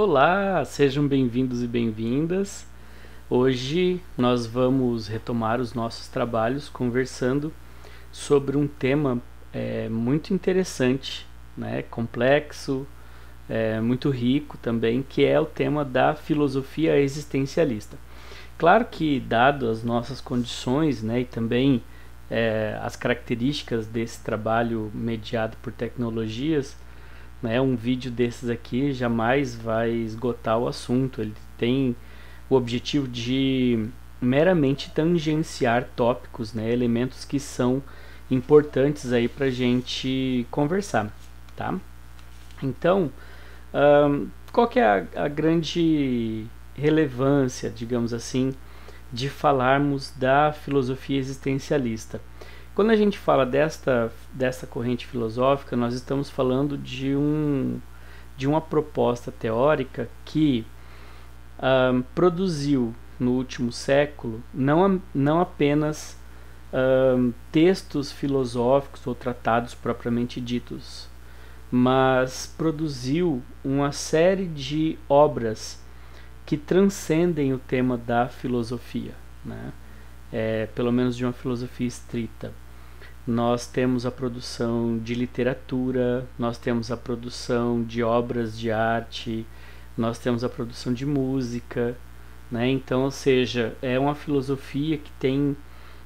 Olá, sejam bem-vindos e bem-vindas. Hoje nós vamos retomar os nossos trabalhos conversando sobre um tema muito interessante, né, complexo, muito rico também, que é o tema da filosofia existencialista. Claro que, dado as nossas condições, né, e também as características desse trabalho mediado por tecnologias, né, um vídeo desses aqui jamais vai esgotar o assunto. Ele tem o objetivo de meramente tangenciar tópicos, né, elementos que são importantes aí para a gente conversar, tá? Então, qual que é a grande relevância, digamos assim, de falarmos da filosofia existencialista? Quando a gente fala desta corrente filosófica, nós estamos falando de uma proposta teórica que produziu no último século não apenas textos filosóficos ou tratados propriamente ditos, mas produziu uma série de obras que transcendem o tema da filosofia, né? Pelo menos de uma filosofia estrita. Nós temos a produção de literatura, nós temos a produção de obras de arte, nós temos a produção de música, né? Então, ou seja, é uma filosofia que tem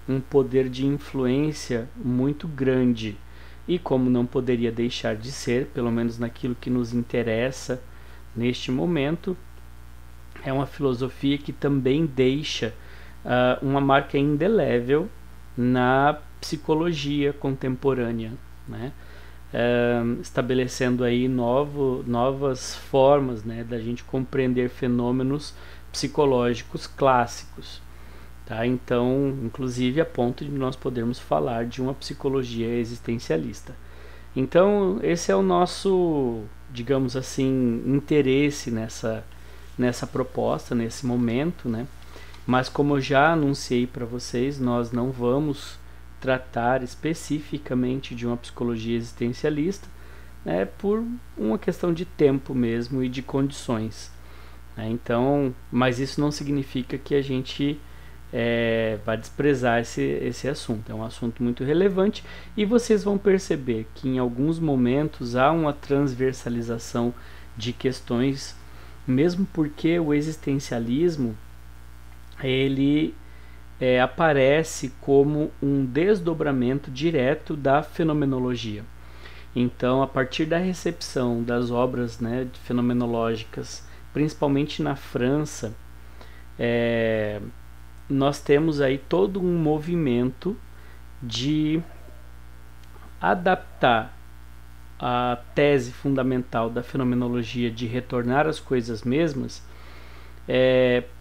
um poder de influência muito grande. E como não poderia deixar de ser, pelo menos naquilo que nos interessa neste momento, é uma filosofia que também deixa uma marca indelével na psicologia contemporânea, né? Estabelecendo aí novas formas, né, da gente compreender fenômenos psicológicos clássicos, tá? Então, inclusive a ponto de nós podermos falar de uma psicologia existencialista. Então, esse é o nosso, digamos assim, interesse nessa proposta, nesse momento, né? Mas como eu já anunciei para vocês, nós não vamos tratar especificamente de uma psicologia existencialista, né, por uma questão de tempo mesmo e de condições, né? Então, mas isso não significa que a gente vai desprezar esse assunto. É um assunto muito relevante e vocês vão perceber que em alguns momentos há uma transversalização de questões, mesmo porque o existencialismo ele aparece como um desdobramento direto da fenomenologia. Então, a partir da recepção das obras, né, fenomenológicas, principalmente na França, nós temos aí todo um movimento de adaptar a tese fundamental da fenomenologia de retornar às coisas mesmas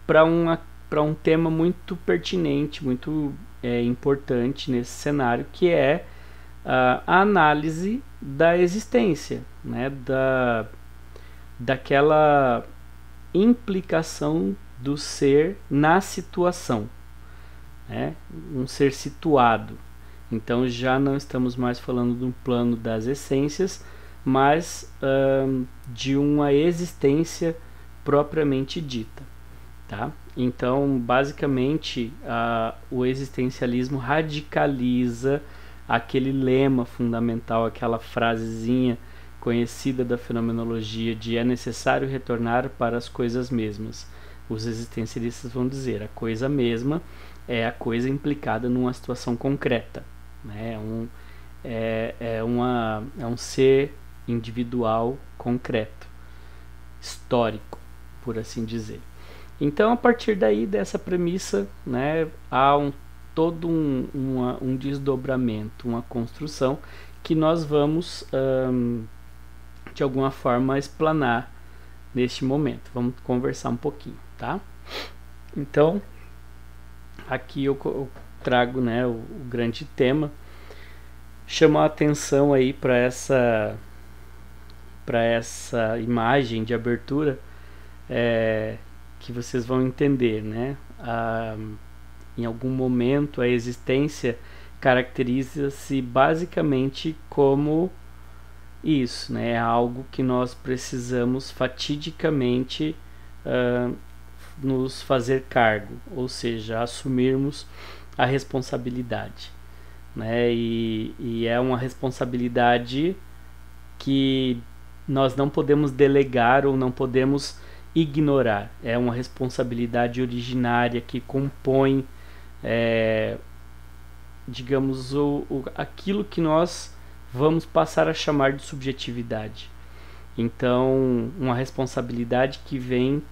para um tema muito pertinente, muito importante nesse cenário, que é a análise da existência, né? Daquela implicação do ser na situação, né? Um ser situado. Então já não estamos mais falando de um plano das essências, mas de uma existência propriamente dita, tá? Então, basicamente, o existencialismo radicaliza aquele lema fundamental, aquela frasezinha conhecida da fenomenologia de é necessário retornar para as coisas mesmas. Os existencialistas vão dizer, a coisa mesma é a coisa implicada numa situação concreta, né? É um ser individual concreto, histórico, por assim dizer. Então, a partir daí, dessa premissa, né, há todo um desdobramento, uma construção que nós vamos, de alguma forma, explanar neste momento. Vamos conversar um pouquinho, tá? Então, aqui eu trago, né, o grande tema, chamar a atenção aí para essa imagem de abertura, que vocês vão entender, né? Em algum momento a existência caracteriza-se basicamente como Isso, né? É algo que nós precisamos fatidicamente nos fazer cargo, ou seja, assumirmos a responsabilidade, né? E é uma responsabilidade que nós não podemos delegar ou não podemos ignorar. É uma responsabilidade originária que compõe, digamos, aquilo que nós vamos passar a chamar de subjetividade. Então, uma responsabilidade que vem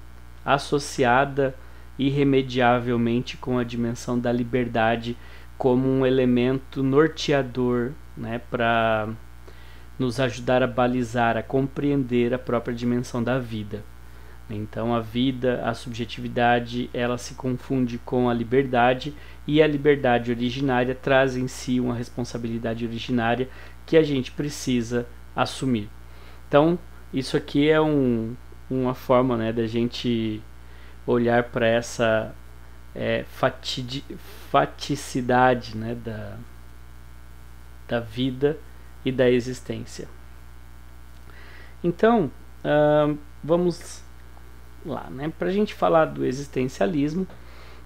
associada irremediavelmente com a dimensão da liberdade como um elemento norteador, né, para nos ajudar a balizar, a compreender a própria dimensão da vida. Então a vida, a subjetividade, ela se confunde com a liberdade, e a liberdade originária traz em si uma responsabilidade originária que a gente precisa assumir. Então isso aqui é uma forma, né, da gente olhar para essa faticidade, né, da vida e da existência. Então, vamos lá, né? Para a gente falar do existencialismo,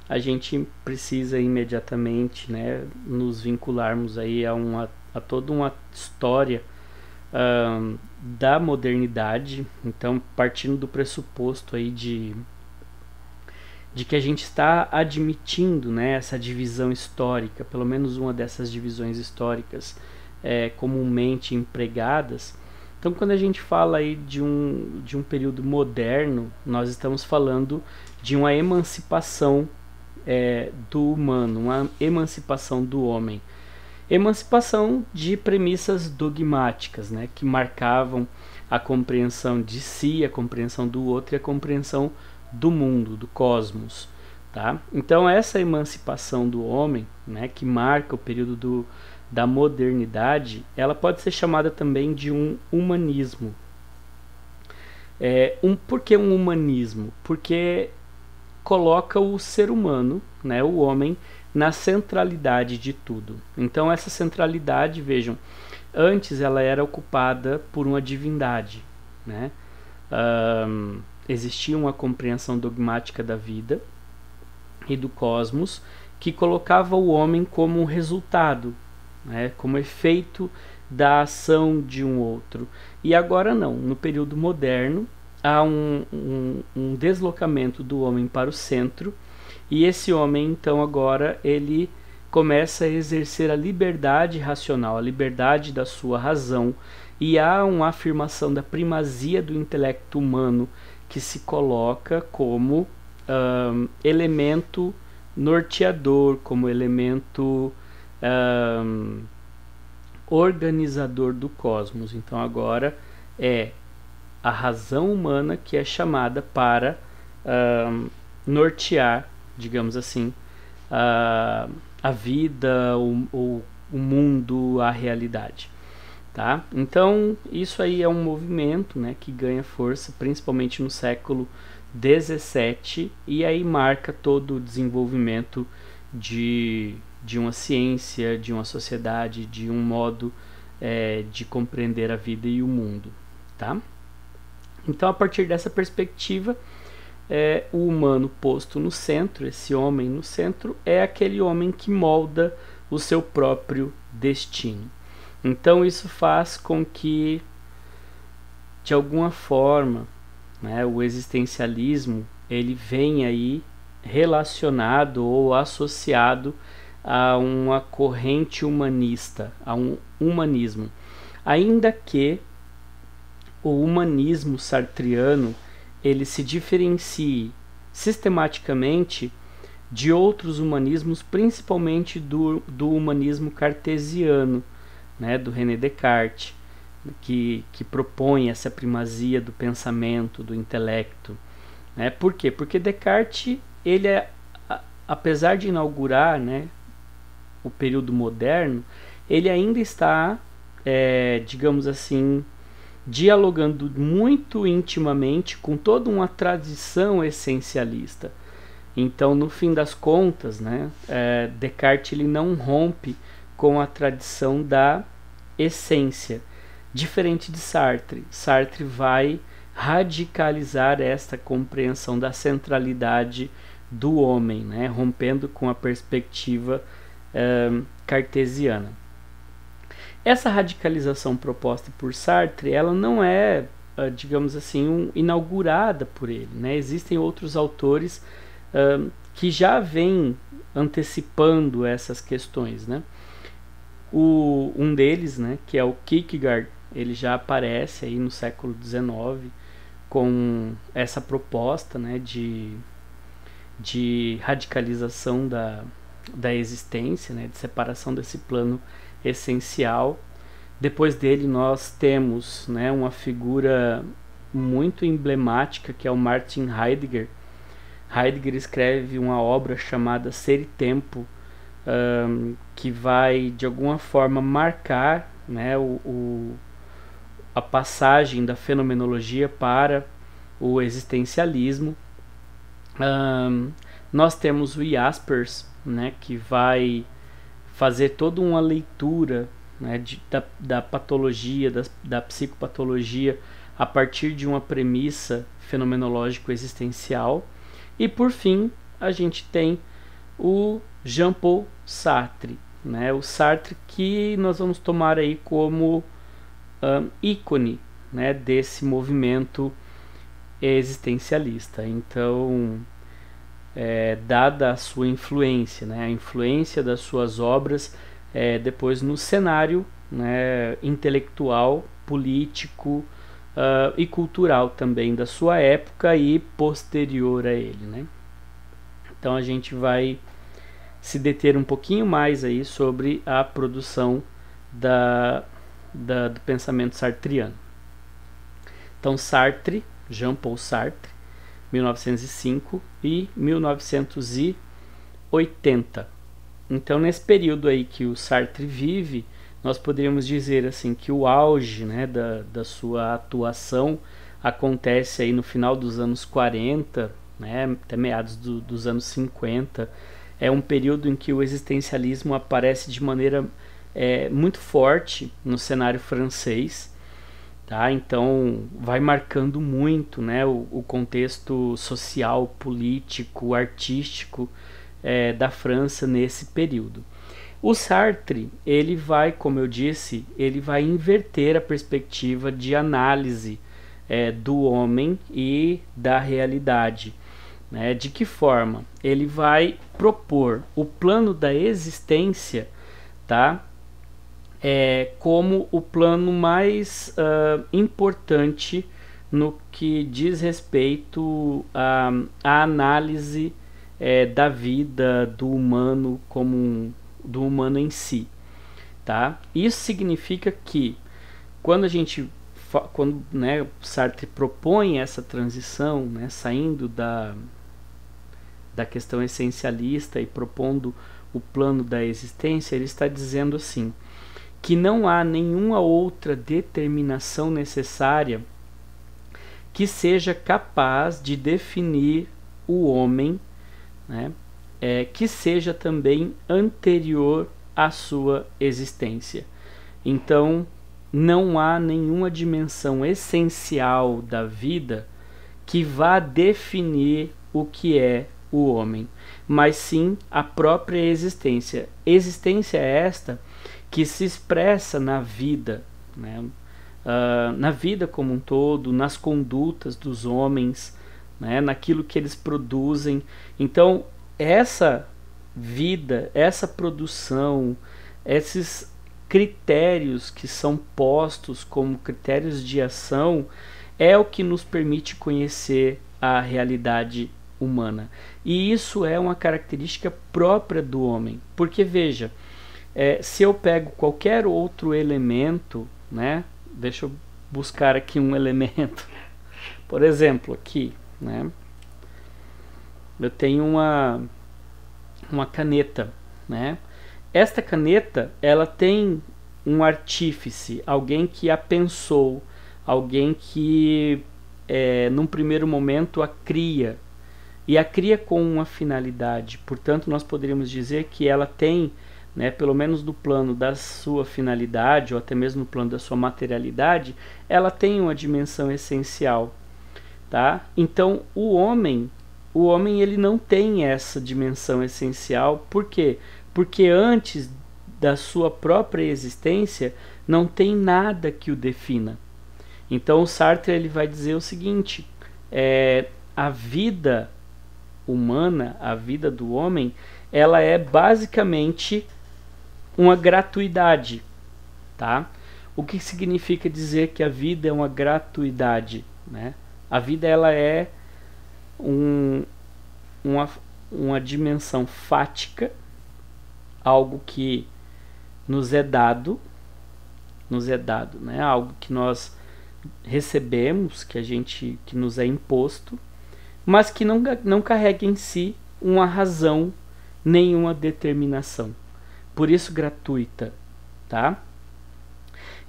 a gente precisa imediatamente, né, nos vincularmos aí a toda uma história da modernidade. Então, partindo do pressuposto aí de que a gente está admitindo, né, essa divisão histórica, pelo menos uma dessas divisões históricas comumente empregadas. Então, quando a gente fala aí de um período moderno, nós estamos falando de uma emancipação do humano, uma emancipação do homem. Emancipação de premissas dogmáticas, né, que marcavam a compreensão de si, a compreensão do outro e a compreensão do mundo, do cosmos. Tá? Então, essa emancipação do homem, né, que marca o período da modernidade, ela pode ser chamada também de um humanismo. Por que um humanismo? Porque coloca o ser humano, né, o homem, na centralidade de tudo. Então essa centralidade, vejam, antes ela era ocupada por uma divindade, né? Existia uma compreensão dogmática da vida e do cosmos que colocava o homem como um resultado, né, como efeito da ação de um outro. E agora não, no período moderno há um deslocamento do homem para o centro, e esse homem então agora ele começa a exercer a liberdade racional, a liberdade da sua razão, e há uma afirmação da primazia do intelecto humano que se coloca como elemento norteador, como elemento organizador do cosmos. Então agora é a razão humana que é chamada para nortear, digamos assim, a vida, o mundo, a realidade. Tá? Então isso aí é um movimento, né, que ganha força principalmente no século XVII, e aí marca todo o desenvolvimento de uma ciência, de uma sociedade, de um modo de compreender a vida e o mundo. Tá? Então, a partir dessa perspectiva, o humano posto no centro, esse homem no centro, é aquele homem que molda o seu próprio destino. Então isso faz com que, de alguma forma, né, o existencialismo ele venha aí relacionado ou associado a uma corrente humanista, a um humanismo. Ainda que o humanismo sartriano ele se diferencie sistematicamente de outros humanismos, principalmente do humanismo cartesiano, né, do René Descartes, que propõe essa primazia do pensamento, do intelecto. Né? Por quê? Porque Descartes, ele apesar de inaugurar, né, o período moderno, ele ainda está, digamos assim, dialogando muito intimamente com toda uma tradição essencialista. Então, no fim das contas, né, Descartes ele não rompe com a tradição da essência. Diferente de Sartre, Sartre vai radicalizar esta compreensão da centralidade do homem, né, rompendo com a perspectiva cartesiana. Essa radicalização proposta por Sartre, ela não é, digamos assim, inaugurada por ele, né? Existem outros autores que já vêm antecipando essas questões, né? Um deles, né, que é o Kierkegaard, ele já aparece aí no século XIX com essa proposta, né, de radicalização da existência, né, de separação desse plano essencial. Depois dele nós temos, né, uma figura muito emblemática que é o Martin Heidegger. Heidegger escreve uma obra chamada Ser e Tempo, que vai de alguma forma marcar, né, a passagem da fenomenologia para o existencialismo. Nós temos o Jaspers, né, que vai fazer toda uma leitura, né, da patologia, da psicopatologia a partir de uma premissa fenomenológico-existencial. E por fim a gente tem o Jean-Paul Sartre, né, o Sartre que nós vamos tomar aí como ícone, né, desse movimento existencialista. Então, dada a sua influência, né, a influência das suas obras depois no cenário, né, intelectual, político e cultural também da sua época e posterior a ele, né? Então a gente vai se deter um pouquinho mais aí sobre a produção do pensamento sartriano. Então Sartre, Jean-Paul Sartre, 1905 e 1980. Então nesse período aí que o Sartre vive, nós poderíamos dizer assim que o auge, né, da sua atuação acontece aí no final dos anos 40, né, até meados dos anos 50. É um período em que o existencialismo aparece de maneira muito forte no cenário francês, tá? Então vai marcando muito, né, o contexto social, político, artístico da França nesse período. O Sartre, ele vai, como eu disse, ele vai inverter a perspectiva de análise do homem e da realidade. Né? De que forma? Ele vai propor o plano da existência, tá? Como o plano mais importante no que diz respeito à análise da vida do humano do humano em si, tá? Isso significa que quando né, Sartre propõe essa transição, né, saindo da questão essencialista e propondo o plano da existência, ele está dizendo assim, que não há nenhuma outra determinação necessária que seja capaz de definir o homem, né, que seja também anterior à sua existência. Então, não há nenhuma dimensão essencial da vida que vá definir o que é o homem, mas sim a própria existência. Existência é esta que se expressa na vida, né? Na vida como um todo, nas condutas dos homens, né? Naquilo que eles produzem. Então, essa vida, essa produção, esses critérios que são postos como critérios de ação é o que nos permite conhecer a realidade humana. E isso é uma característica própria do homem. Porque veja, se eu pego qualquer outro elemento, né? Deixa eu buscar aqui um elemento. Por exemplo, aqui, né? Eu tenho uma caneta, né? Esta caneta, ela tem um artífice, alguém que a pensou, alguém que num primeiro momento a cria, e a cria com uma finalidade. Portanto, nós poderíamos dizer que ela tem né, pelo menos no plano da sua finalidade ou até mesmo no plano da sua materialidade, ela tem uma dimensão essencial, tá? Então o homem ele não tem essa dimensão essencial. Por quê? Porque antes da sua própria existência não tem nada que o defina. Então o Sartre ele vai dizer o seguinte: a vida humana, a vida do homem, ela é basicamente uma gratuidade, tá? O que significa dizer que a vida é uma gratuidade, né? A vida ela é uma dimensão fática, algo que nos é dado, né? Algo que nós recebemos, que nos é imposto, mas que não carrega em si uma razão, nenhuma determinação. Por isso gratuita, tá?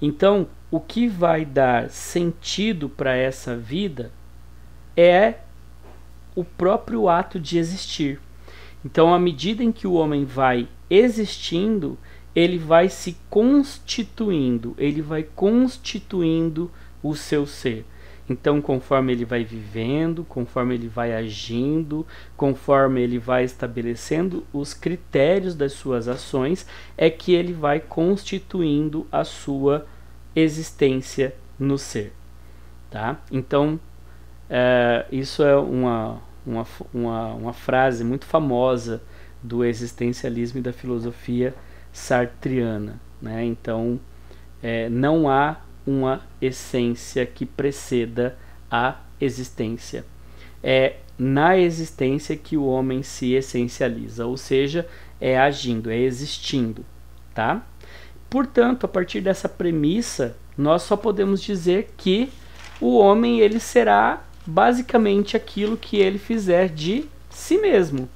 Então, o que vai dar sentido para essa vida é o próprio ato de existir. Então, à medida em que o homem vai existindo, ele vai se constituindo, ele vai constituindo o seu ser. Então, conforme ele vai vivendo, conforme ele vai agindo, conforme ele vai estabelecendo os critérios das suas ações, é que ele vai constituindo a sua existência no ser, tá? Então, isso é uma frase muito famosa do existencialismo e da filosofia sartriana, né? Então, não há uma essência que preceda a existência. É na existência que o homem se essencializa, ou seja, é agindo, é existindo, tá? Portanto, a partir dessa premissa, nós só podemos dizer que o homem ele será basicamente aquilo que ele fizer de si mesmo.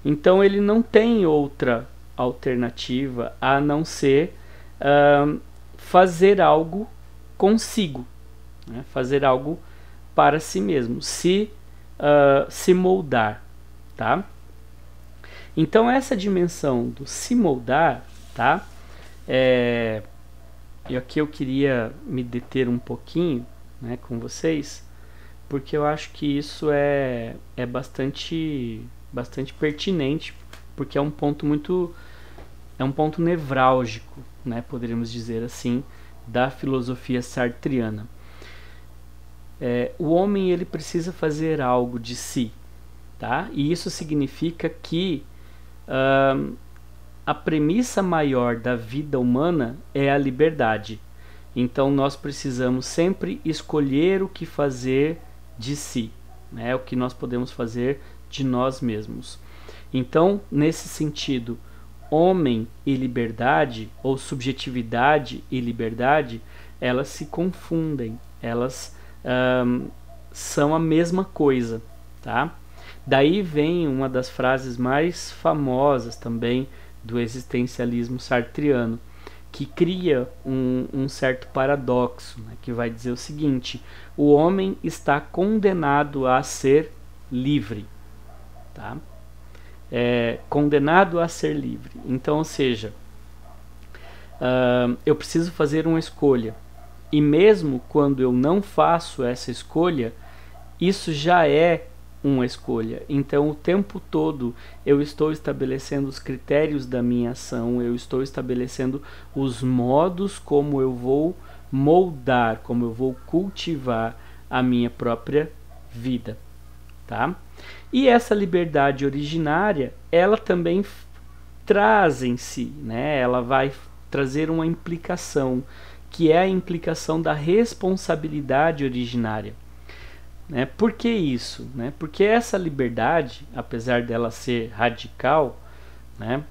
Então ele não tem outra alternativa a não ser fazer algo consigo, né? Fazer algo para si mesmo, se moldar, tá? Então essa dimensão do se moldar, tá? E aqui eu queria me deter um pouquinho, né, com vocês, porque eu acho que isso é bastante pertinente, porque é um ponto nevrálgico, né, poderíamos dizer assim, da filosofia sartriana. O homem ele precisa fazer algo de si, tá? E isso significa que a premissa maior da vida humana é a liberdade. Então nós precisamos sempre escolher o que fazer de si, né? O que nós podemos fazer de nós mesmos. Então, nesse sentido, homem e liberdade, ou subjetividade e liberdade, elas se confundem, elas são a mesma coisa, tá? Daí vem uma das frases mais famosas também do existencialismo sartriano, que cria um certo paradoxo, né, que vai dizer o seguinte: o homem está condenado a ser livre, tá? Condenado a ser livre. Então, ou seja, eu preciso fazer uma escolha, e mesmo quando eu não faço essa escolha, isso já é uma escolha. Então o tempo todo eu estou estabelecendo os critérios da minha ação, eu estou estabelecendo os modos como eu vou moldar, como eu vou cultivar a minha própria vida, tá? E essa liberdade originária, ela também traz em si, né? Ela vai trazer uma implicação, que é a implicação da responsabilidade originária. Por que isso? Porque essa liberdade, apesar dela ser radical, né,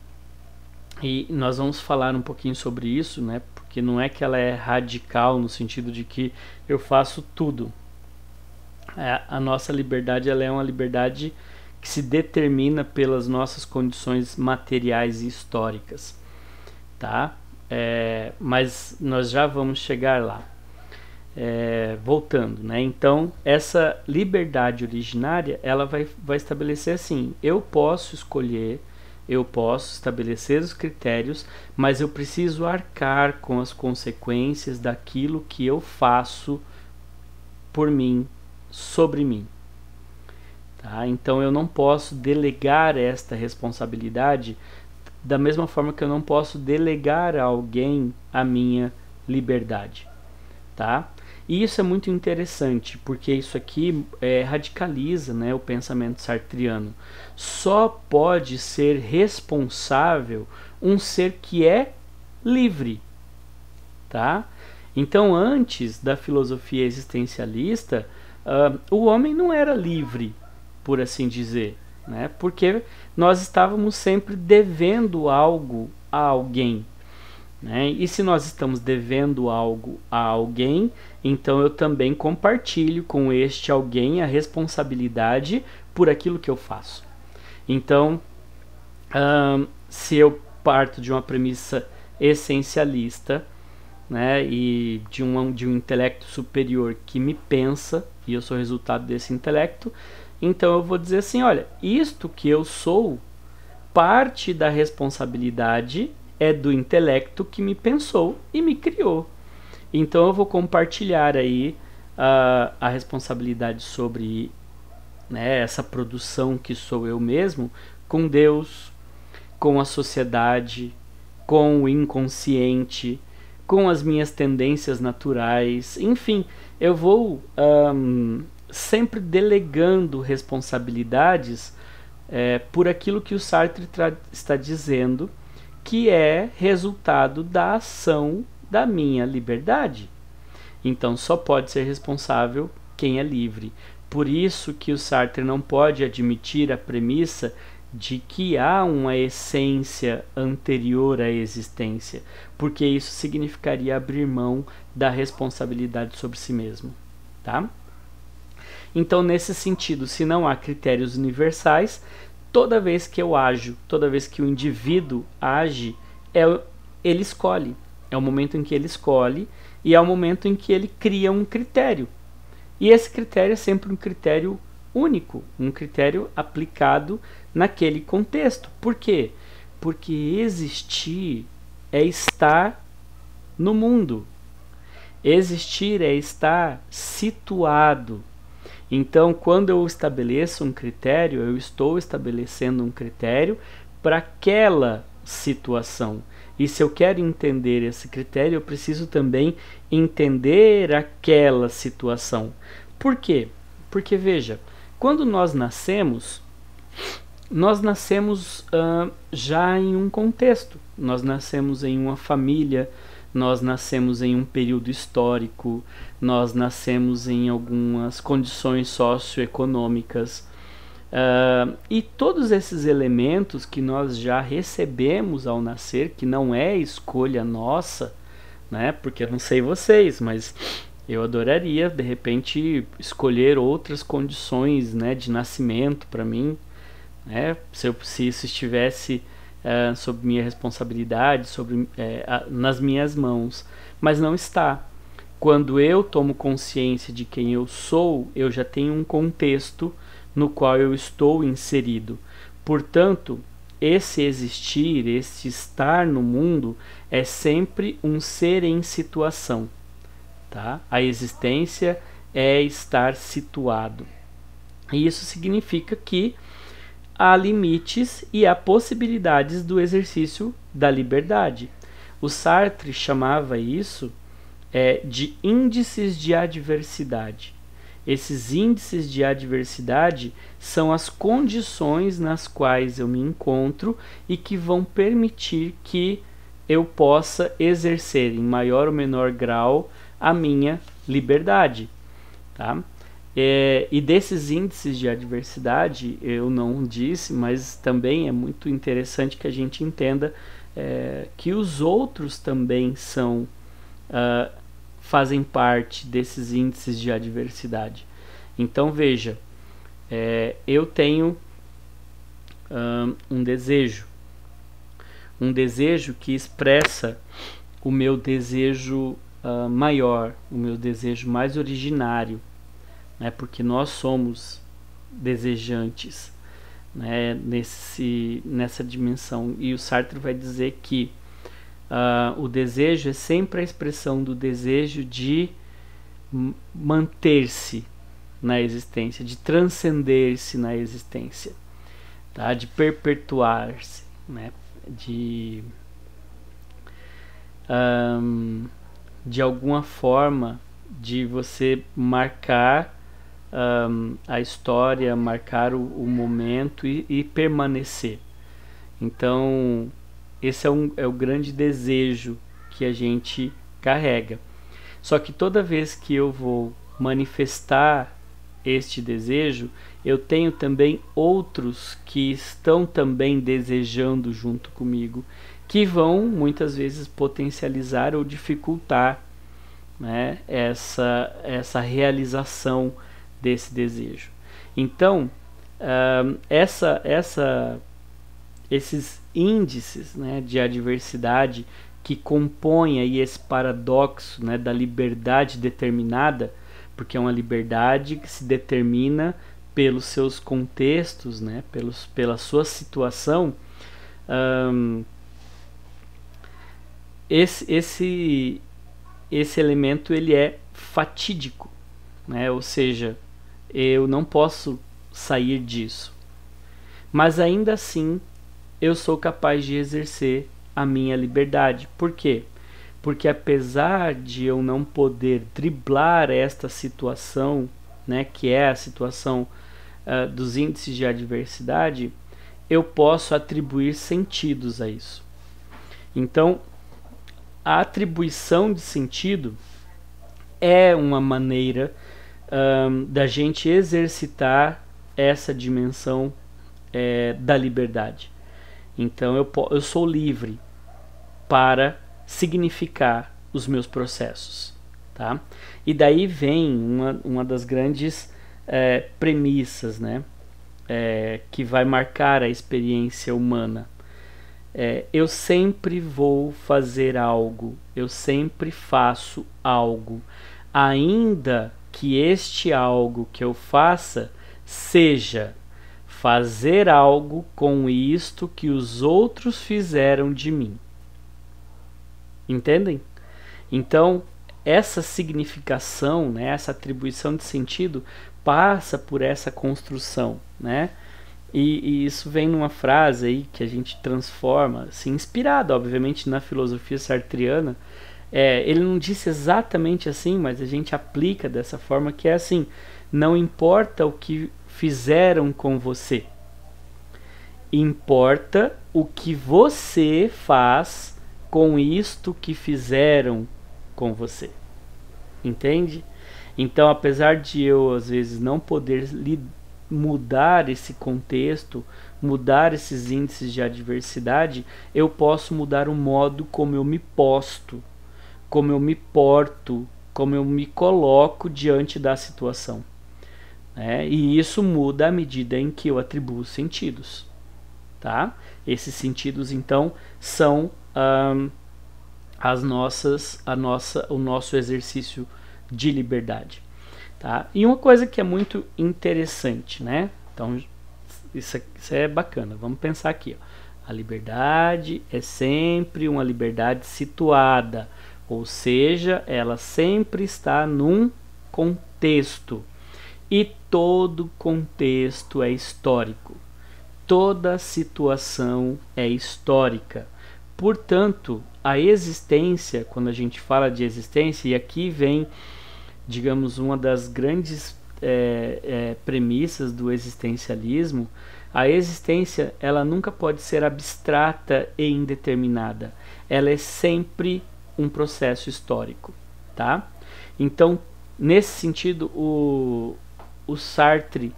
e nós vamos falar um pouquinho sobre isso, né, porque não é que ela é radical no sentido de que eu faço tudo. A nossa liberdade ela é uma liberdade que se determina pelas nossas condições materiais e históricas, tá? Mas nós já vamos chegar lá. Voltando, né? Então essa liberdade originária ela vai estabelecer assim: eu posso escolher, eu posso estabelecer os critérios, mas eu preciso arcar com as consequências daquilo que eu faço por mim, sobre mim. Tá? Então eu não posso delegar esta responsabilidade da mesma forma que eu não posso delegar a alguém a minha liberdade. Tá? E isso é muito interessante, porque isso aqui radicaliza, né, o pensamento sartriano. Só pode ser responsável um ser que é livre. Tá? Então, antes da filosofia existencialista, o homem não era livre, por assim dizer, né? Porque nós estávamos sempre devendo algo a alguém. Né? E se nós estamos devendo algo a alguém, então eu também compartilho com este alguém a responsabilidade por aquilo que eu faço. Então, se eu parto de uma premissa essencialista, né, e de um intelecto superior que me pensa, e eu sou resultado desse intelecto, então eu vou dizer assim, olha, isto que eu sou, parte da responsabilidade é do intelecto que me pensou e me criou. Então eu vou compartilhar aí a responsabilidade sobre, né, essa produção que sou eu mesmo com Deus, com a sociedade, com o inconsciente, com as minhas tendências naturais, enfim, eu vou sempre delegando responsabilidades por aquilo que o Sartre está dizendo, que é resultado da ação da minha liberdade. Então só pode ser responsável quem é livre. Por isso que o Sartre não pode admitir a premissa de que há uma essência anterior à existência, porque isso significaria abrir mão da responsabilidade sobre si mesmo. Tá? Então, nesse sentido, se não há critérios universais, toda vez que eu ajo, toda vez que o indivíduo age, ele escolhe. É o momento em que ele escolhe e é o momento em que ele cria um critério. E esse critério é sempre um critério único, um critério aplicado naquele contexto. Por quê? Porque existir é estar no mundo. Existir é estar situado. Então, quando eu estabeleço um critério, eu estou estabelecendo um critério para aquela situação. E se eu quero entender esse critério, eu preciso também entender aquela situação. Por quê? Porque, veja, quando nós nascemos já em um contexto. Nós nascemos em uma família, nós nascemos em um período histórico, nós nascemos em algumas condições socioeconômicas. E todos esses elementos que nós já recebemos ao nascer, que não é escolha nossa, né? Porque eu não sei vocês, mas eu adoraria de repente escolher outras condições, né, de nascimento para mim, né? Se isso estivesse sob minha responsabilidade, nas minhas mãos, mas não está. Quando eu tomo consciência de quem eu sou, eu já tenho um contexto no qual eu estou inserido. Portanto, esse existir, esse estar no mundo é sempre um ser em situação. Tá? A existência é estar situado. E isso significa que há limites e há possibilidades do exercício da liberdade. O Sartre chamava isso de índices de adversidade. Esses índices de adversidade são as condições nas quais eu me encontro e que vão permitir que eu possa exercer em maior ou menor grau a minha liberdade. Tá? E desses índices de adversidade, eu não disse, mas também é muito interessante que a gente entenda que os outros também fazem parte desses índices de adversidade. Então veja, eu tenho um desejo que expressa o meu desejo maior, o meu desejo mais originário, né? Porque nós somos desejantes, né, nessa dimensão. E o Sartre vai dizer que o desejo é sempre a expressão do desejo de manter-se na existência, de transcender-se na existência, tá? De perpetuar-se, né? De alguma forma de você marcar a história, marcar o momento e permanecer. Então esse é o grande desejo que a gente carrega. Só que toda vez que eu vou manifestar este desejo, eu tenho também outros que estão também desejando junto comigo, que vão muitas vezes potencializar ou dificultar, né, essa realização desse desejo. Então, esses índices, né, de adversidade que compõem aí esse paradoxo, né, da liberdade determinada, porque é uma liberdade que se determina pelos seus contextos, né, pela sua situação. Esse elemento ele é fatídico, né? Ou seja, eu não posso sair disso, mas ainda assim eu sou capaz de exercer a minha liberdade. Por quê? Porque apesar de eu não poder driblar esta situação, né, que é a situação dos índices de adversidade, eu posso atribuir sentidos a isso. Então, a atribuição de sentido é uma maneira da gente exercitar essa dimensão da liberdade. Então eu sou livre para significar os meus processos, tá? E daí vem uma das grandes premissas, né, que vai marcar a experiência humana. Eu sempre vou fazer algo, eu sempre faço algo, ainda que este algo que eu faça seja fazer algo com isto que os outros fizeram de mim. Entendem? Então, essa significação, né, essa atribuição de sentido passa por essa construção, né? E isso vem numa frase aí que a gente transforma, assim, inspirado, obviamente, na filosofia sartriana. Ele não disse exatamente assim, mas a gente aplica dessa forma, que é assim: não importa o que fizeram com você, importa o que você faz com isto que fizeram com você. Entende? Então, apesar de eu às vezes não poder mudar esse contexto, mudar esses índices de adversidade, eu posso mudar o modo como eu me posto, como eu me porto, como eu me coloco diante da situação. E isso muda à medida em que eu atribuo sentidos. Tá? Esses sentidos, então, são o nosso exercício de liberdade. Tá? E uma coisa que é muito interessante, né? Então, isso é bacana. Vamos pensar aqui. Ó. A liberdade é sempre uma liberdade situada, ou seja, ela sempre está num contexto. E todo contexto é histórico. Toda situação é histórica. Portanto, a existência, quando a gente fala de existência, e aqui vem, digamos, uma das grandes premissas do existencialismo, a existência ela nunca pode ser abstrata e indeterminada. Ela é sempre um processo histórico. Tá? Então, nesse sentido, o Sartre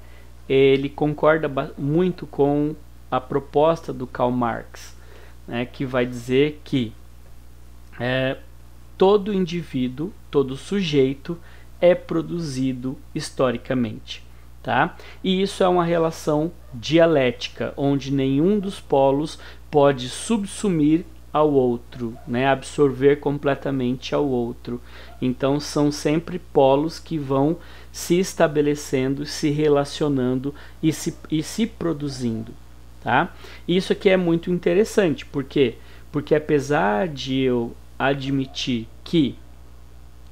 ele concorda muito com a proposta do Karl Marx, né, que vai dizer que todo indivíduo, todo sujeito é produzido historicamente. Tá? E isso é uma relação dialética, onde nenhum dos polos pode subsumir ao outro, né? Absorver completamente ao outro. Então são sempre polos que vão se estabelecendo, se relacionando e se produzindo, tá? Isso aqui é muito interessante, por quê? Porque apesar de eu admitir que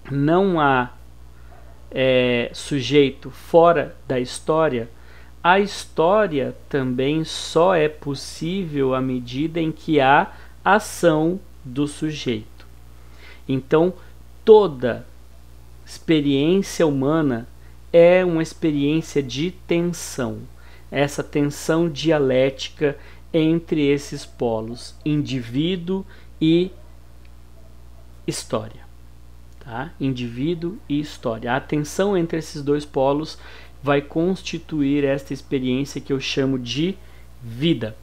não há sujeito fora da história, a história também só é possível à medida em que há ação do sujeito. Então, toda experiência humana é uma experiência de tensão, essa tensão dialética entre esses polos, indivíduo e história. Tá? Indivíduo e história. A tensão entre esses dois polos vai constituir esta experiência que eu chamo de vida.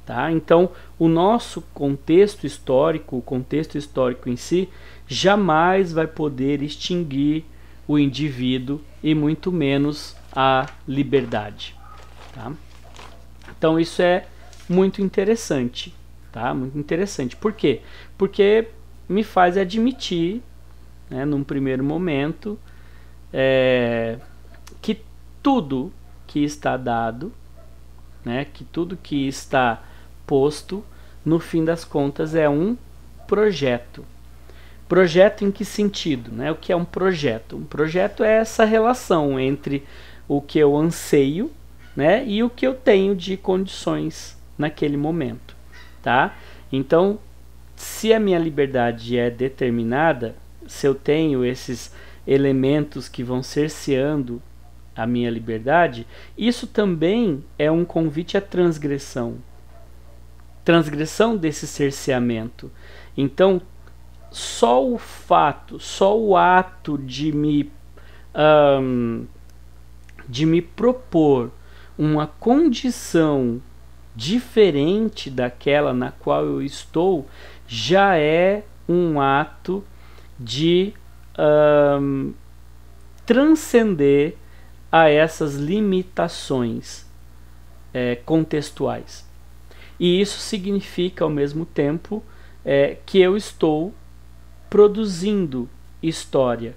Tá? Então, o nosso contexto histórico, o contexto histórico em si, jamais vai poder extinguir o indivíduo e muito menos a liberdade. Tá? Então, isso é muito interessante. Tá? Muito interessante. Por quê? Porque me faz admitir, né, num primeiro momento, que tudo que está dado, né, que tudo que está posto, no fim das contas é um projeto. Projeto em que sentido? Né? O que é um projeto? Um projeto é essa relação entre o que eu anseio, né, e o que eu tenho de condições naquele momento. Tá? Então, se a minha liberdade é determinada, se eu tenho esses elementos que vão cerceando a minha liberdade, isso também é um convite à transgressão desse cerceamento. Então, só o fato, só o ato de me propor uma condição diferente daquela na qual eu estou, já é um ato de transcender a essas limitações contextuais. E isso significa, ao mesmo tempo, que eu estou produzindo história.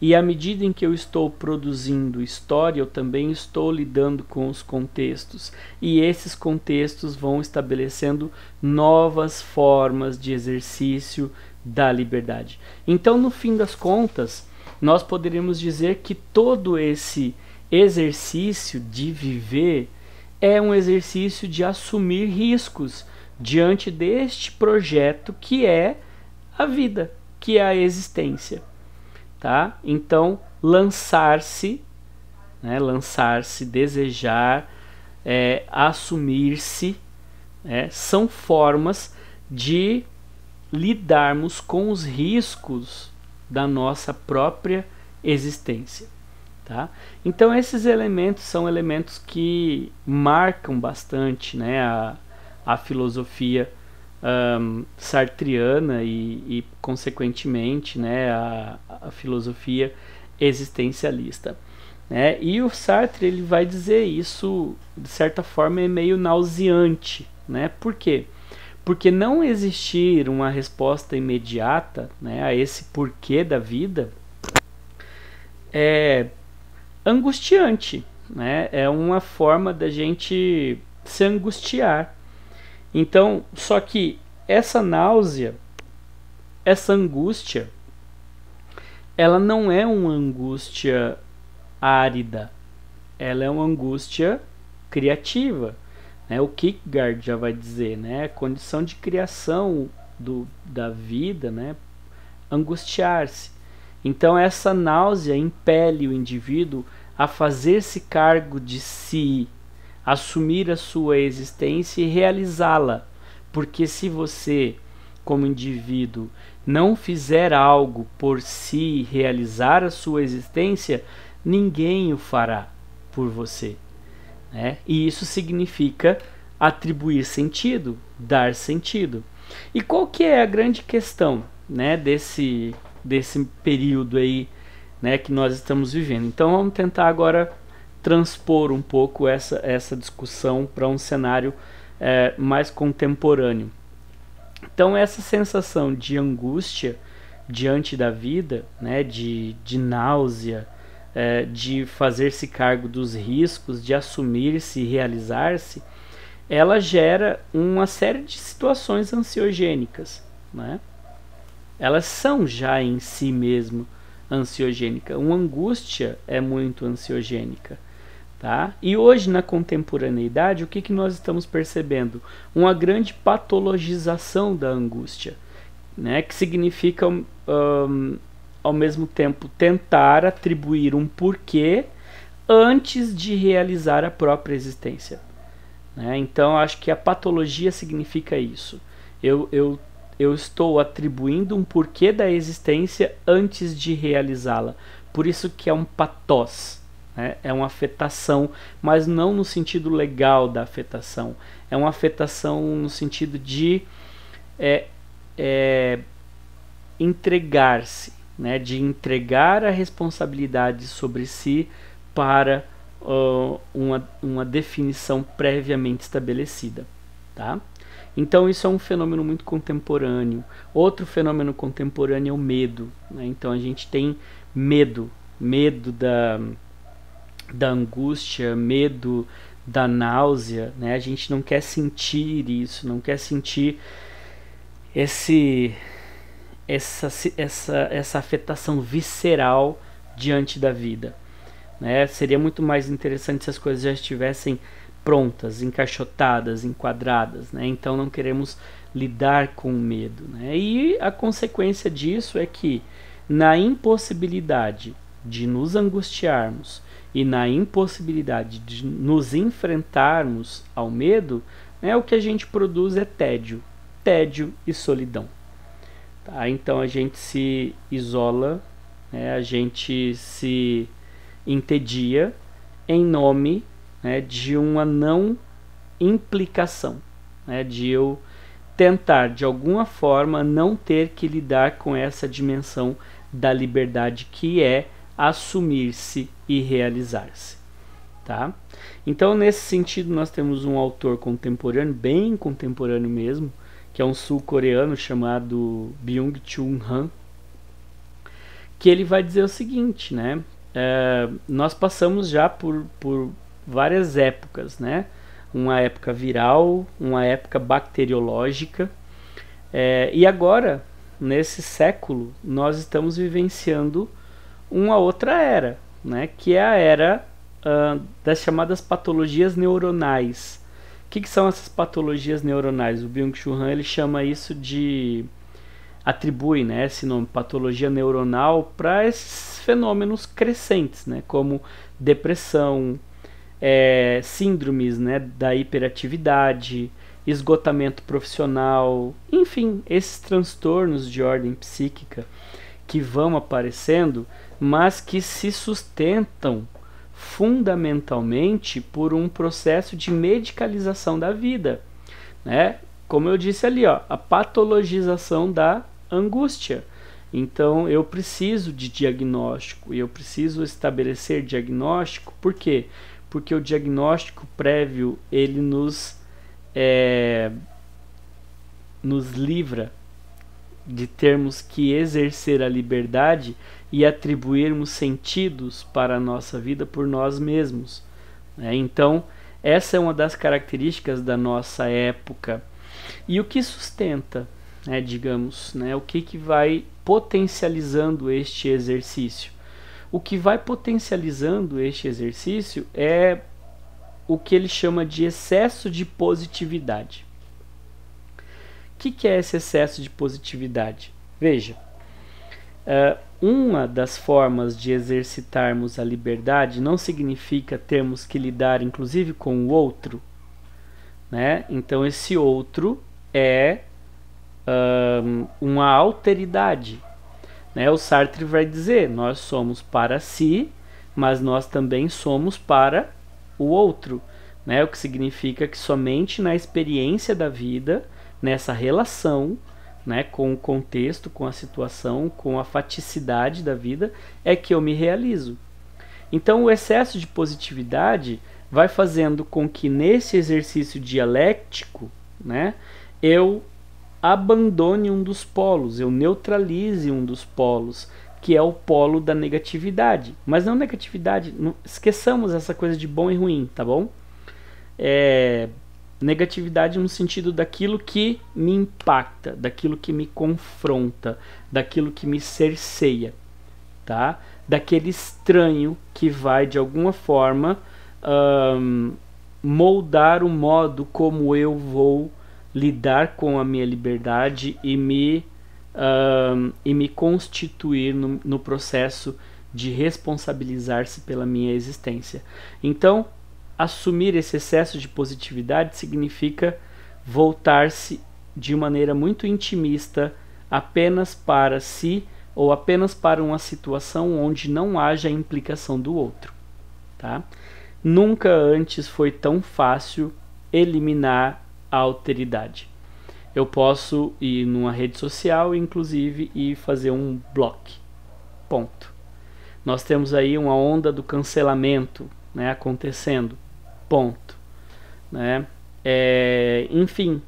E à medida em que eu estou produzindo história, eu também estou lidando com os contextos. E esses contextos vão estabelecendo novas formas de exercício da liberdade. Então, no fim das contas, nós poderíamos dizer que todo esse exercício de viver é um exercício de assumir riscos diante deste projeto que é a vida, que é a existência. Tá? Então, lançar-se, né? Lançar-se, desejar, assumir-se, são formas de lidarmos com os riscos da nossa própria existência. Tá? Então, esses elementos são elementos que marcam bastante, né, a filosofia sartriana e consequentemente, né, a filosofia existencialista. Né? E o Sartre, ele vai dizer isso, de certa forma, é meio nauseante. Né? Por quê? Porque não existir uma resposta imediata, né, a esse porquê da vida é angustiante. Né? É uma forma da gente se angustiar. Então, só que essa náusea, essa angústia, ela não é uma angústia árida, ela é uma angústia criativa. Né? O Kierkegaard já vai dizer, né? A condição de criação da vida, né? Angustiar-se. Então, essa náusea impele o indivíduo a fazer-se cargo de si, assumir a sua existência e realizá-la. Porque se você, como indivíduo, não fizer algo por si, realizar a sua existência, ninguém o fará por você. Né? E isso significa atribuir sentido, dar sentido. E qual que é a grande questão, né, desse período aí, né, que nós estamos vivendo? Então vamos tentar agora transpor um pouco essa discussão para um cenário mais contemporâneo. Então essa sensação de angústia diante da vida, né, de náusea, de fazer-se cargo dos riscos, de assumir-se e realizar-se, ela gera uma série de situações ansiogênicas, né? Elas são já em si mesmo ansiogênicas. Uma angústia é muito ansiogênica. Tá? E hoje, na contemporaneidade, o que nós estamos percebendo? Uma grande patologização da angústia, né? Que significa, ao mesmo tempo, tentar atribuir um porquê antes de realizar a própria existência. Né? Então, acho que a patologia significa isso. Eu estou atribuindo um porquê da existência antes de realizá-la. Por isso que é um patós. É uma afetação, mas não no sentido legal da afetação. É uma afetação no sentido de entregar-se, né? De entregar a responsabilidade sobre si para uma definição previamente estabelecida. Tá? Então isso é um fenômeno muito contemporâneo. Outro fenômeno contemporâneo é o medo. Né? Então a gente tem medo da angústia, medo da náusea, né? A gente não quer sentir isso, não quer sentir essa afetação visceral diante da vida, né? Seria muito mais interessante se as coisas já estivessem prontas, encaixotadas, enquadradas, né? Então não queremos lidar com o medo, né? E a consequência disso é que na impossibilidade de nos angustiarmos e na impossibilidade de nos enfrentarmos ao medo, né, o que a gente produz é tédio e solidão. Tá? Então a gente se isola, né, a gente se entedia em nome, né, de uma não implicação, né, de eu tentar de alguma forma não ter que lidar com essa dimensão da liberdade que é assumir-se e realizar-se. Tá? Então, nesse sentido, nós temos um autor contemporâneo, bem contemporâneo mesmo, que é um sul-coreano chamado Byung-Chul Han, que ele vai dizer o seguinte, né? Nós passamos já por várias épocas, né? Uma época viral, uma época bacteriológica, e agora, nesse século, nós estamos vivenciando uma outra era, né, que é a era das chamadas patologias neuronais. O que são essas patologias neuronais? O Byung-Chul Han ele chama isso atribui, né, esse nome, patologia neuronal, para esses fenômenos crescentes, né, como depressão, síndromes, né, da hiperatividade, esgotamento profissional, enfim, esses transtornos de ordem psíquica que vão aparecendo, mas que se sustentam fundamentalmente por um processo de medicalização da vida, né? Como eu disse ali, ó, a patologização da angústia. Então eu preciso de diagnóstico e eu preciso estabelecer diagnóstico. Por quê? Porque o diagnóstico prévio ele nos livra de termos que exercer a liberdade e atribuirmos sentidos para a nossa vida por nós mesmos. Então, essa é uma das características da nossa época. E o que sustenta, digamos, o que vai potencializando este exercício? O que vai potencializando este exercício é o que ele chama de excesso de positividade. O que é esse excesso de positividade? Veja, uma das formas de exercitarmos a liberdade não significa termos que lidar inclusive com o outro, né? Então esse outro é uma alteridade, né? O Sartre vai dizer, nós somos para si, mas nós também somos para o outro, né? O que significa que somente na experiência da vida, nessa relação, né, com o contexto, com a situação, com a faticidade da vida, é que eu me realizo. Então o excesso de positividade vai fazendo com que nesse exercício dialético, né, eu abandone um dos polos, eu neutralize um dos polos, que é o polo da negatividade. Mas não negatividade, não, esqueçamos essa coisa de bom e ruim, tá bom? Negatividade no sentido daquilo que me impacta, daquilo que me confronta, daquilo que me cerceia, tá? Daquele estranho que vai de alguma forma moldar o modo como eu vou lidar com a minha liberdade e me constituir no processo de responsabilizar-se pela minha existência. Então, assumir esse excesso de positividade significa voltar-se de maneira muito intimista apenas para si ou apenas para uma situação onde não haja implicação do outro, tá? Nunca antes foi tão fácil eliminar a alteridade. Eu posso ir numa rede social, inclusive, e fazer um bloco. Ponto. Nós temos aí uma onda do cancelamento, né, acontecendo. Ponto. Né? Enfim,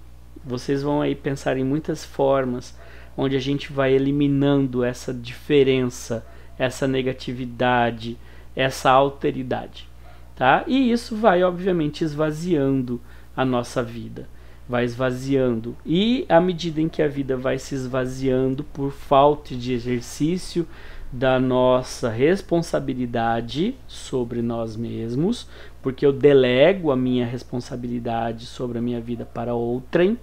vocês vão aí pensar em muitas formas onde a gente vai eliminando essa diferença, essa negatividade, essa alteridade. Tá? E isso vai, obviamente, esvaziando a nossa vida. Vai esvaziando. E à medida em que a vida vai se esvaziando por falta de exercício da nossa responsabilidade sobre nós mesmos, porque eu delego a minha responsabilidade sobre a minha vida para outrem,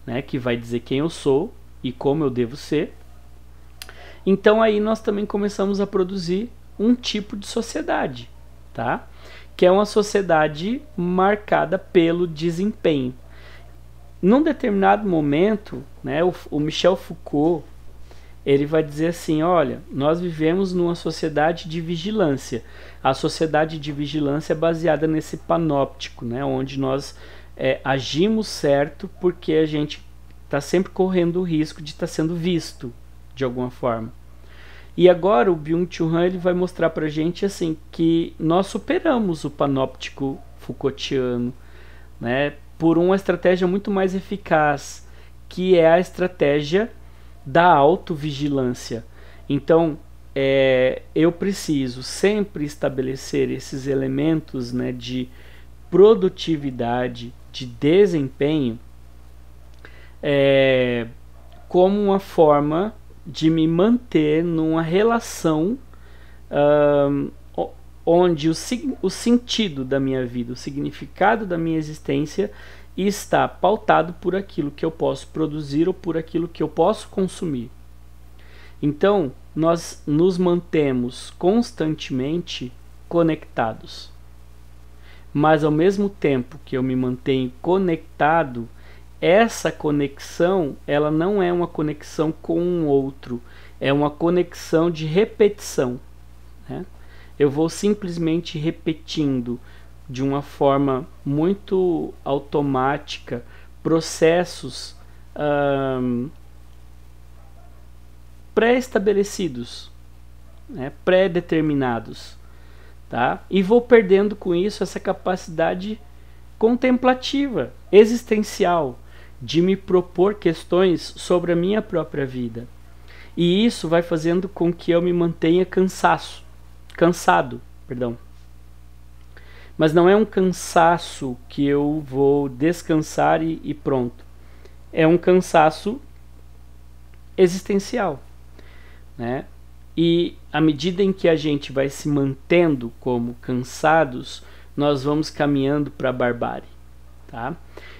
né, que vai dizer quem eu sou e como eu devo ser. Então aí nós também começamos a produzir um tipo de sociedade, tá? Que é uma sociedade marcada pelo desempenho. Num determinado momento, né, o Michel Foucault, ele vai dizer assim, olha, nós vivemos numa sociedade de vigilância. A sociedade de vigilância é baseada nesse panóptico, né, onde nós agimos certo porque a gente está sempre correndo o risco de estar sendo visto de alguma forma. E agora o Byung-Chul Han ele vai mostrar para a gente assim, que nós superamos o panóptico Foucaultiano, né, por uma estratégia muito mais eficaz, que é a estratégia da autovigilância. Então, eu preciso sempre estabelecer esses elementos, né, de produtividade, de desempenho, como uma forma de me manter numa relação onde o sentido da minha vida, o significado da minha existência está pautado por aquilo que eu posso produzir ou por aquilo que eu posso consumir. Então, nós nos mantemos constantemente conectados. Mas ao mesmo tempo que eu me mantenho conectado, essa conexão, ela não é uma conexão com um outro, é uma conexão de repetição, né? Eu vou simplesmente repetindo de uma forma muito automática processos pré-estabelecidos, né, pré-determinados, tá? E vou perdendo com isso essa capacidade contemplativa, existencial, de me propor questões sobre a minha própria vida. E isso vai fazendo com que eu me mantenha cansado, perdão. Mas não é um cansaço que eu vou descansar e pronto. É um cansaço existencial, né? E à medida em que a gente vai se mantendo como cansados, nós vamos caminhando para a barbárie, tá?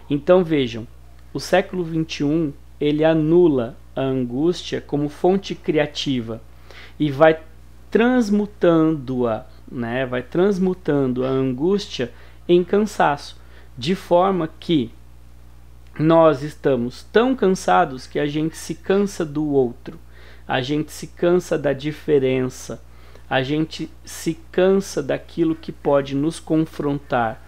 Então vejam, o século XXI ele anula a angústia como fonte criativa e vai transmutando-a, né? Vai transmutando a angústia em cansaço, de forma que nós estamos tão cansados que a gente se cansa do outro, a gente se cansa da diferença, a gente se cansa daquilo que pode nos confrontar.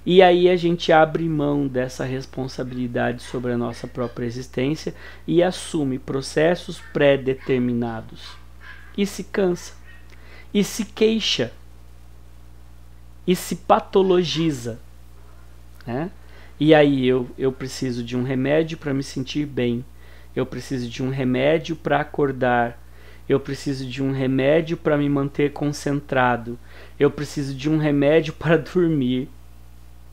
E aí a gente abre mão dessa responsabilidade sobre a nossa própria existência e assume processos pré-determinados. E se cansa, e se queixa, e se patologiza, né? E aí eu preciso de um remédio para me sentir bem, eu preciso de um remédio para acordar, eu preciso de um remédio para me manter concentrado, eu preciso de um remédio para dormir,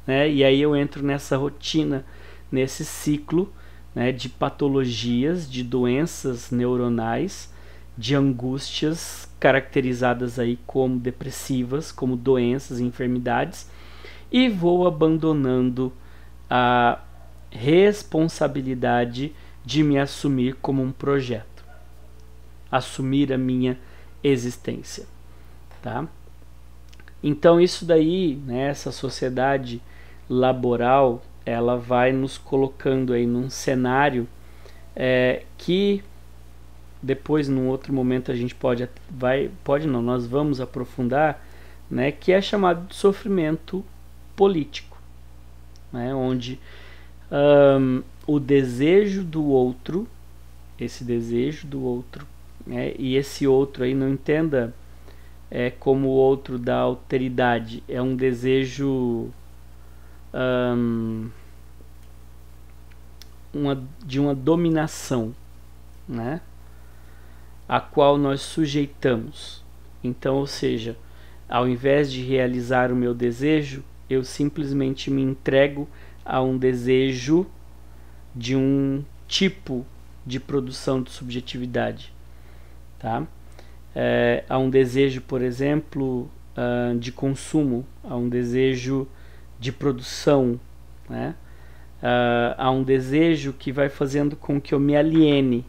né? E aí eu entro nessa rotina, nesse ciclo, né, de patologias, de doenças neuronais, de angústias caracterizadas aí como depressivas, como doenças e enfermidades, e vou abandonando a responsabilidade de me assumir como um projeto, assumir a minha existência, tá? Então isso daí, né, essa sociedade laboral, ela vai nos colocando aí num cenário que depois num outro momento a gente nós vamos aprofundar, né, que é chamado de sofrimento político, né, onde o desejo do outro, esse desejo do outro, né, e esse outro aí não entenda como o outro da alteridade, é um desejo de uma dominação, né, a qual nós sujeitamos. Então, ou seja, ao invés de realizar o meu desejo, eu simplesmente me entrego a um desejo de um tipo de produção de subjetividade, tá? Há um desejo, por exemplo, de consumo, há um desejo de produção, né? Há um desejo que vai fazendo com que eu me aliene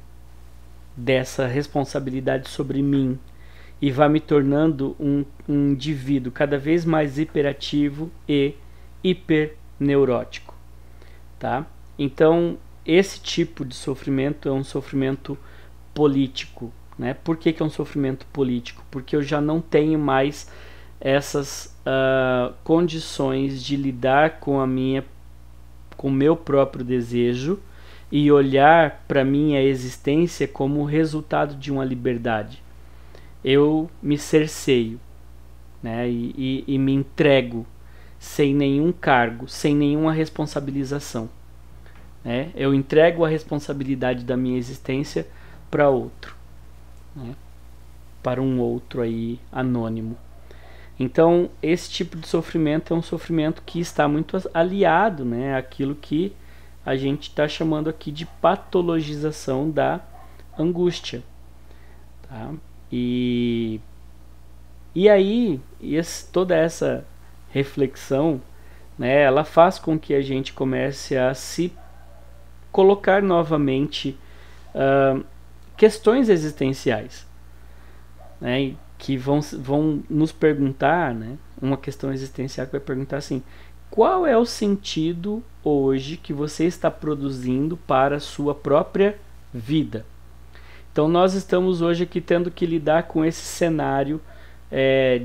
dessa responsabilidade sobre mim e vá me tornando um indivíduo cada vez mais hiperativo e hiperneurótico, tá? Então, esse tipo de sofrimento é um sofrimento político, né? Por que é um sofrimento político? Porque eu já não tenho mais essas condições de lidar com o meu próprio desejo e olhar para minha existência como resultado de uma liberdade. Eu me cerceio, né, e me entrego sem nenhum cargo, sem nenhuma responsabilização, né? Eu entrego a responsabilidade da minha existência para outro, né, para um outro aí anônimo. Então, esse tipo de sofrimento é um sofrimento que está muito aliado, né, àquilo que a gente está chamando aqui de patologização da angústia, tá? E aí, toda essa reflexão, né, ela faz com que a gente comece a se colocar novamente questões existenciais, né, que vão nos perguntar, né, uma questão existencial que vai perguntar assim: qual é o sentido hoje que você está produzindo para a sua própria vida? Então nós estamos hoje aqui tendo que lidar com esse cenário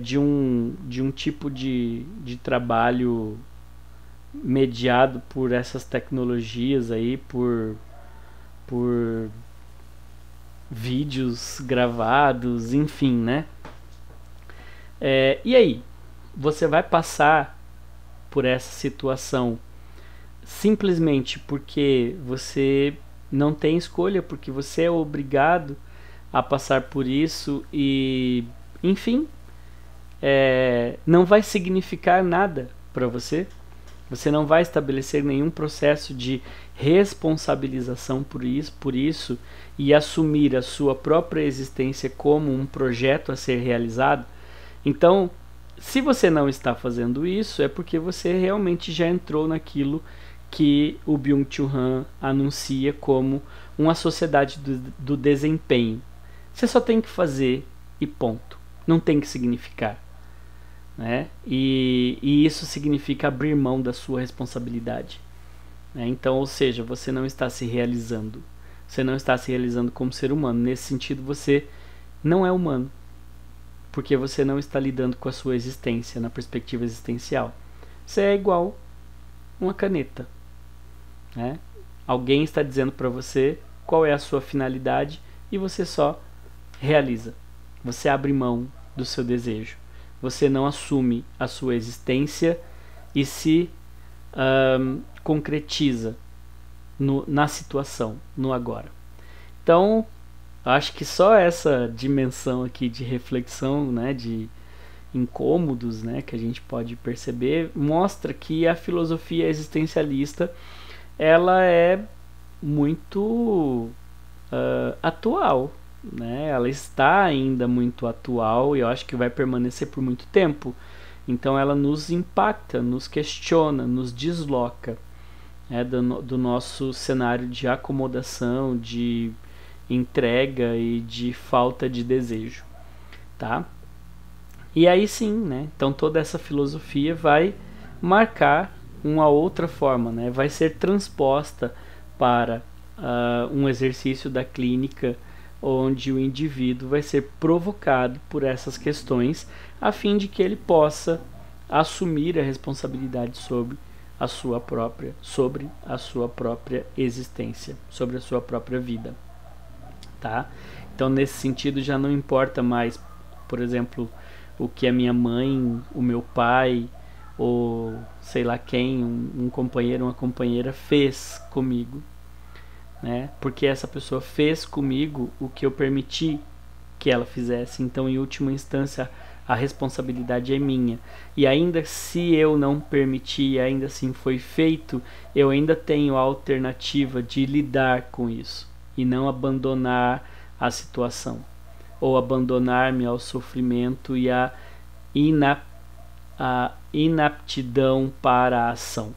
de um tipo de trabalho mediado por essas tecnologias aí, por vídeos gravados, enfim, né? E aí, você vai passar por essa situação simplesmente porque você não tem escolha, porque você é obrigado a passar por isso e, enfim, não vai significar nada para você. Você não vai estabelecer nenhum processo de responsabilização por isso e assumir a sua própria existência como um projeto a ser realizado. Então, se você não está fazendo isso, é porque você realmente já entrou naquilo que o Byung-Chul Han anuncia como uma sociedade do desempenho. Você só tem que fazer e ponto. Não tem que significar, né? E isso significa abrir mão da sua responsabilidade, né? Então, ou seja, você não está se realizando. Você não está se realizando como ser humano. Nesse sentido, você não é humano, porque você não está lidando com a sua existência na perspectiva existencial. Você é igual uma caneta, né? Alguém está dizendo para você qual é a sua finalidade e você só realiza. Você abre mão do seu desejo. Você não assume a sua existência e se concretiza na situação, no agora. Então, acho que só essa dimensão aqui de reflexão, né, de incômodos, né, que a gente pode perceber, mostra que a filosofia existencialista ela é muito atual, né? Ela está ainda muito atual e eu acho que vai permanecer por muito tempo. Então ela nos impacta, nos questiona, nos desloca, né, do nosso cenário de acomodação, de entrega e de falta de desejo, tá? E aí sim, né? Então toda essa filosofia vai marcar uma outra forma, né? Vai ser transposta para um exercício da clínica onde o indivíduo vai ser provocado por essas questões a fim de que ele possa assumir a responsabilidade sobre a sua própria existência, sobre a sua própria vida, tá? Então nesse sentido já não importa mais, por exemplo, o que a minha mãe, o meu pai ou sei lá quem, um companheiro, uma companheira fez comigo, né? Porque essa pessoa fez comigo o que eu permiti que ela fizesse. Então, em última instância, a responsabilidade é minha. E ainda se eu não permiti, ainda assim foi feito, eu ainda tenho a alternativa de lidar com isso e não abandonar a situação ou abandonar-me ao sofrimento e a inaptidão para a ação,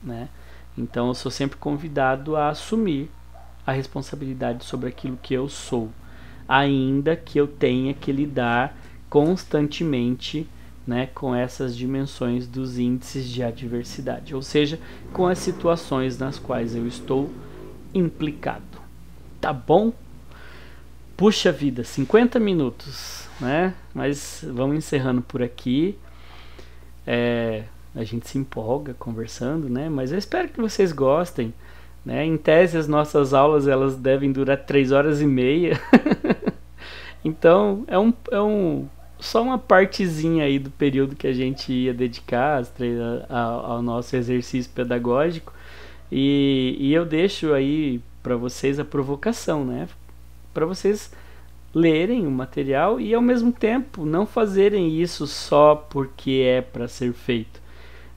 né? Então eu sou sempre convidado a assumir a responsabilidade sobre aquilo que eu sou, ainda que eu tenha que lidar constantemente, né, com essas dimensões dos índices de adversidade, ou seja, com as situações nas quais eu estou implicado. Tá bom? Puxa vida, 50 minutos, né? Mas vamos encerrando por aqui. A gente se empolga conversando, né? Mas eu espero que vocês gostem, né? Em tese, as nossas aulas elas devem durar 3 horas e meia. Então, só uma partezinha aí do período que a gente ia dedicar ao nosso exercício pedagógico. E eu deixo aí para vocês a provocação, né? Para vocês lerem o material e ao mesmo tempo não fazerem isso só porque é para ser feito,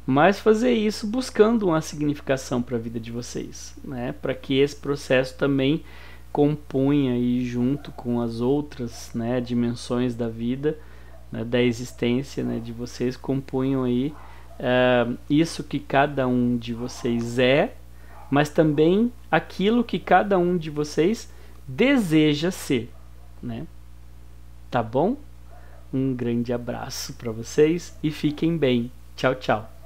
mas fazer isso buscando uma significação para a vida de vocês, né? Para que esse processo também compunha aí junto com as outras, né, dimensões da vida, né, da existência, né, de vocês, compunham aí isso que cada um de vocês é, mas também aquilo que cada um de vocês deseja ser, né? Tá bom? Um grande abraço para vocês e fiquem bem. Tchau, tchau.